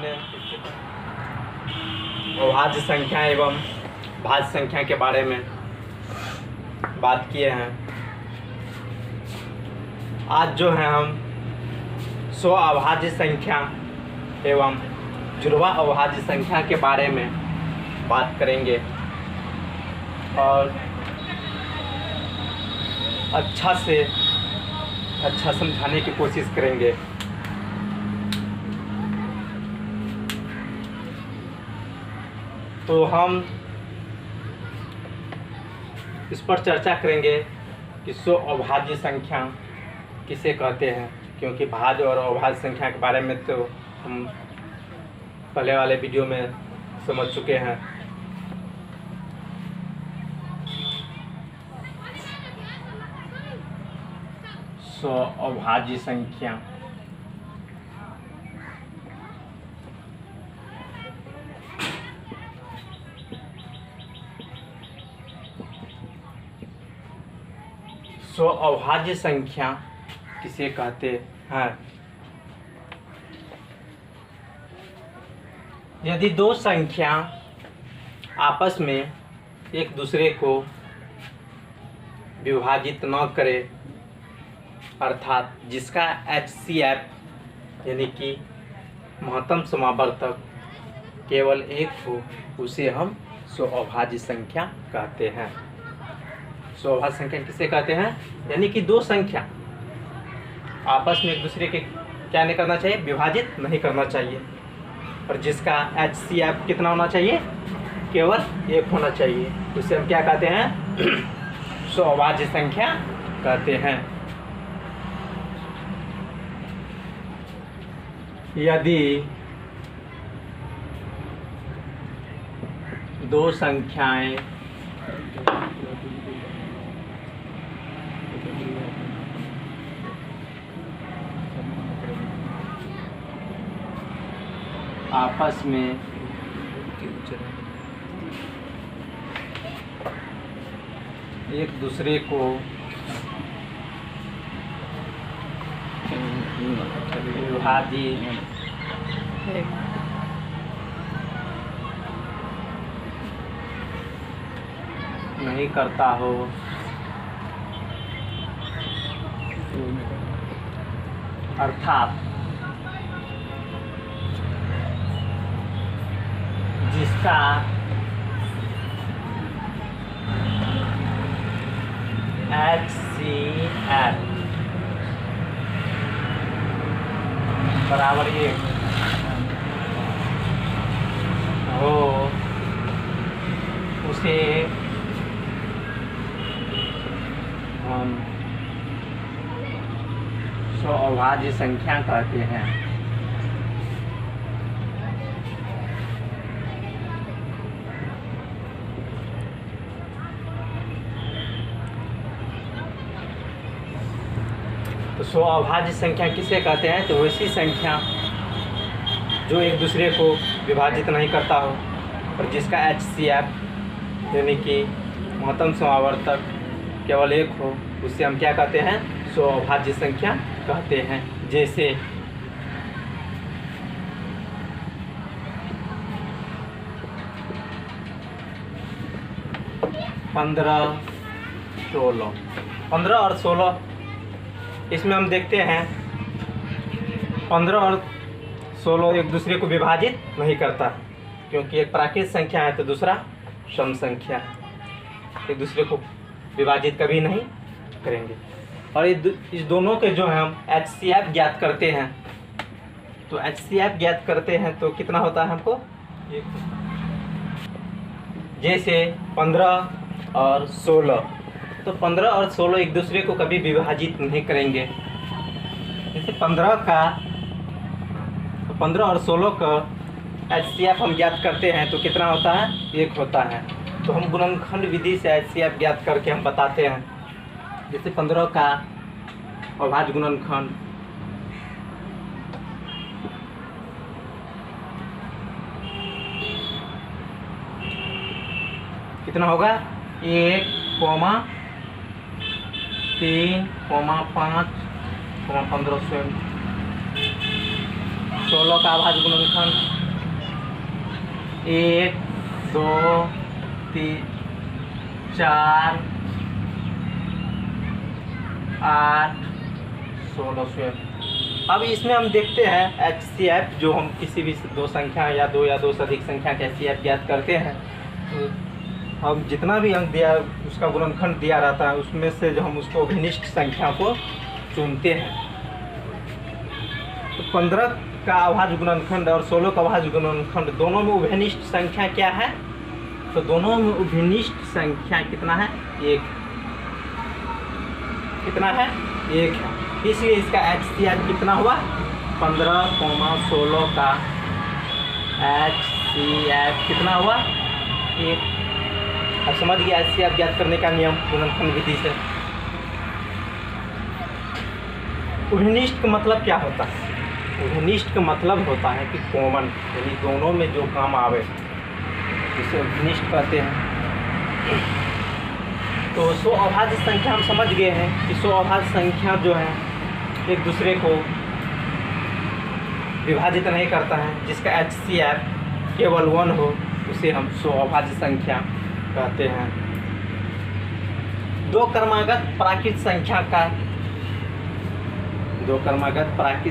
हमने अभाज्य संख्या एवं भाज्य संख्या के बारे में बात किए हैं। आज जो है हम स्व अभाज्य संख्या एवं जुड़वा अभाज्य संख्या के बारे में बात करेंगे और अच्छा से अच्छा समझाने की कोशिश करेंगे। तो हम इस पर चर्चा करेंगे कि स्व अभाज्य संख्या किसे कहते हैं, क्योंकि भाज्य और अभाज्य संख्या के बारे में तो हम पहले वाले वीडियो में समझ चुके हैं। स्व अभाज्य संख्या स्व अभाज्य संख्या किसे कहते हैं? यदि दो संख्या आपस में एक दूसरे को विभाजित न करे, अर्थात जिसका HCF यानी कि महत्तम समावर्तक केवल एक हो, उसे हम स्व अभाज्य संख्या कहते हैं। स्व अभाज्य संख्या किसे कहते हैं? यानी कि दो संख्या आपस में एक दूसरे के क्या नहीं करना चाहिए, विभाजित नहीं करना चाहिए, और जिसका HCF कितना होना चाहिए, केवल एक होना चाहिए, उसे हम क्या कहते हैं? स्व अभाज्य संख्या कहते हैं। यदि दो संख्याएं आपस में एक दूसरे को विभाजित नहीं करता हो, अर्थात जिसका HCF बराबर एक हो, उसे हम स्व अभाज्य संख्या कहते हैं। तो स्व अभाज्य संख्या किसे कहते हैं? तो वैसी संख्या जो एक दूसरे को विभाजित नहीं करता हो और जिसका HCF यानी कि महत्तम समावर्तक केवल एक हो, उसे हम क्या कहते हैं? स्व अभाज्य संख्या कहते हैं। जैसे पंद्रह 15 और 16, इसमें हम देखते हैं 15 और 16 एक दूसरे को विभाजित नहीं करता, क्योंकि एक प्राकृत संख्या है तो दूसरा सम संख्या, एक दूसरे को विभाजित कभी नहीं करेंगे। और इस दोनों के जो है हम HCF ज्ञात करते हैं, तो HCF ज्ञात करते हैं तो कितना होता है हमको? जैसे 15 और 16, तो 15 और 16 एक दूसरे को कभी विभाजित नहीं करेंगे। जैसे 15 और 16 का HCF हम ज्ञात करते हैं तो कितना होता है? एक होता है। तो हम गुणनखंड विधि से HCF ज्ञात करके हम बताते हैं। जैसे 15 का अभाज्य गुणनखंड कितना होगा? 1, 3, 5, 15 स्वयं 16 का अभाज्य गुणनखंड 1 2 3 4 8 16। अब इसमें हम देखते हैं HCF, जो हम किसी भी दो संख्या या दो से अधिक संख्या के HCF ज्ञात करते हैं, तो हम जितना भी अंक दिया उसका गुणनखंड दिया रहता है, उसमें से जो हम उसको अभिनिष्ट संख्या को चुनते हैं। तो 15 का अभाज्य गुणनखंड और 16 का अभाज्य गुणनखंड दोनों में उभयनिष्ठ संख्या क्या है? तो दोनों में उभयनिष्ठ संख्या कितना है? 1। कितना है? 1 है। इसलिए इसका HCF कितना हुआ? 15, 16 का HCF कितना हुआ? 1। अब समझ गया HCF ज्ञात करने का नियम गुणनखंड विधि से। उभयनिष्ठ का मतलब क्या होता है? उभयनिष्ठ का मतलब होता है कि कॉमन, यानी दोनों में जो काम आवे, जिसे उभयनिष्ठ कहते हैं। तो 100 अभाज्य संख्या हम समझ गए हैं कि 100 अभाज्य संख्या जो है एक दूसरे को विभाजित नहीं करता है। जिसका HCF केवल 1 हो उसे हम 100 अभाज्य संख्या कहते हैं। दो क्रमागत प्राकृत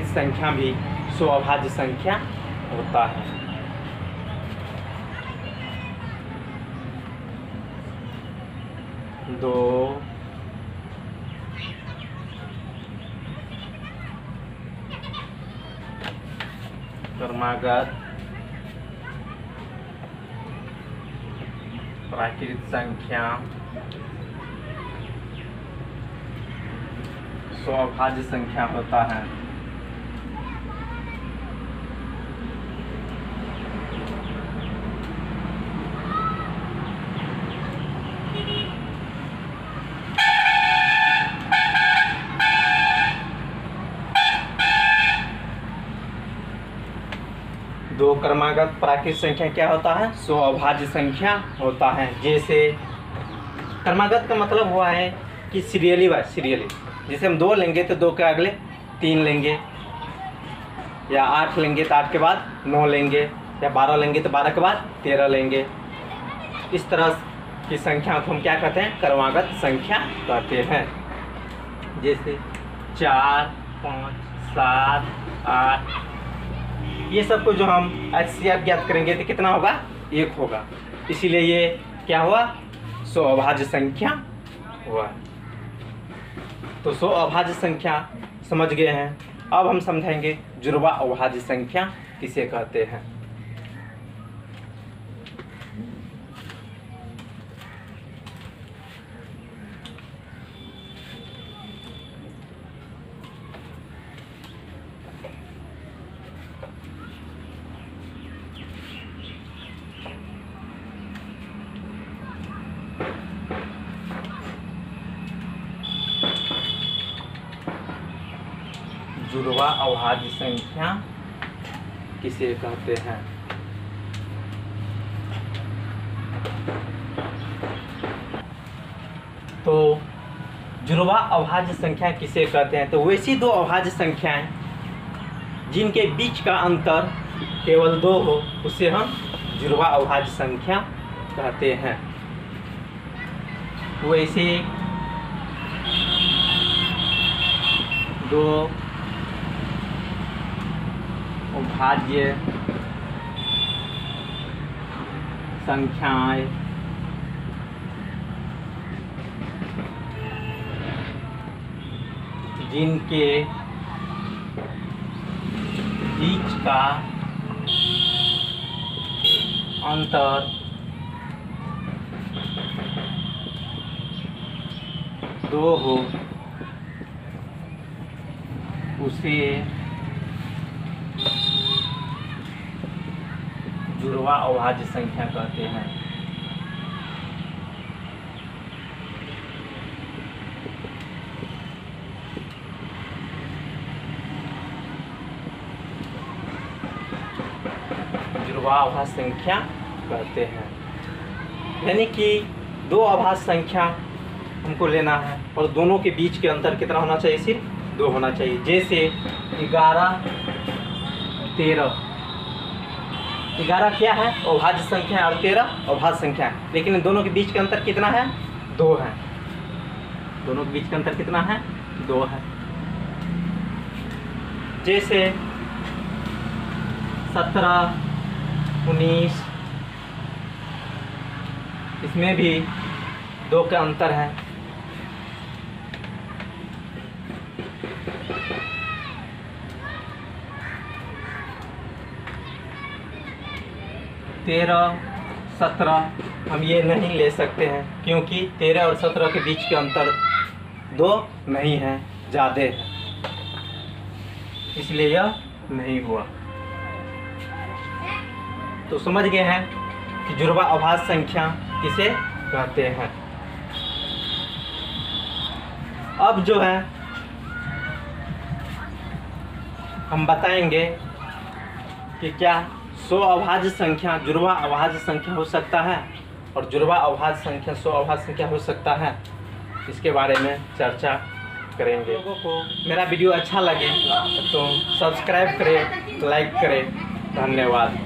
संख्या भी 100 अभाज्य संख्या होता है। दो क्रमागत प्राकृत संख्या 100 अभाज्य संख्या होता है। दो क्रमागत प्राकृत संख्या क्या होता है? 100 अभाज्य संख्या होता है। जैसे क्रमागत का मतलब हुआ है कि सीरियली जैसे हम 2 लेंगे तो 2 के अगले 3 लेंगे, या 8 लेंगे तो 8 के बाद 9 लेंगे, या 12 लेंगे तो 12 के बाद 13 लेंगे। इस तरह की संख्या को हम क्या कहते हैं? क्रमागत संख्या कहते हैं। जैसे 4, 5, 7, 8, ये सब को जो हम HCF ज्ञात करेंगे तो कितना होगा? 1 होगा। इसीलिए ये क्या हुआ? 100 अभाज्य संख्या हुआ। तो 100 अभाज्य संख्या समझ गए हैं। अब हम समझेंगे जुड़वा अभाज्य संख्या किसे कहते हैं। जुड़वा अभाज्य संख्या किसे कहते हैं? तो जुड़वा अभाज्य संख्या किसे कहते हैं? तो वैसी दो अभाज्य संख्याएं जिनके बीच का अंतर केवल 2 हो उसे हम जुड़वा अभाज्य संख्या कहते हैं। वैसे 2 अभाज्य संख्याएं जिनके बीच का अंतर 2 हो उसे जुड़वा अभाज्य संख्या कहते हैं। जुड़वा अभाज्य संख्या कहते हैं, यानी कि 2 अभाज्य संख्या हमको लेना है और दोनों के बीच के अंतर कितना होना चाहिए? सिर्फ 2 होना चाहिए। जैसे 11 13। 11 क्या है? अभाज्य संख्या है और 13 अभाज्य संख्या है, लेकिन इन दोनों के बीच का अंतर कितना है? 2 है। दोनों के बीच का अंतर कितना है? 2 है। जैसे 17, 19, इसमें भी 2 का अंतर है। तेरह, 17 हम ये नहीं ले सकते हैं, क्योंकि 13 और 17 के बीच के अंतर 2 नहीं है, ज़्यादा है, इसलिए यह नहीं हुआ। तो समझ गए हैं कि जुड़वा अभाज्य संख्या किसे कहते हैं। अब जो है हम बताएंगे कि क्या 100 अभाज्य संख्या जुड़वा अभाज्य संख्या हो सकता है और जुड़वा अभाज्य संख्या 100 अभाज्य संख्या हो सकता है। इसके बारे में चर्चा करेंगे। लोगों को मेरा वीडियो अच्छा लगे तो सब्सक्राइब करें, लाइक करें। धन्यवाद।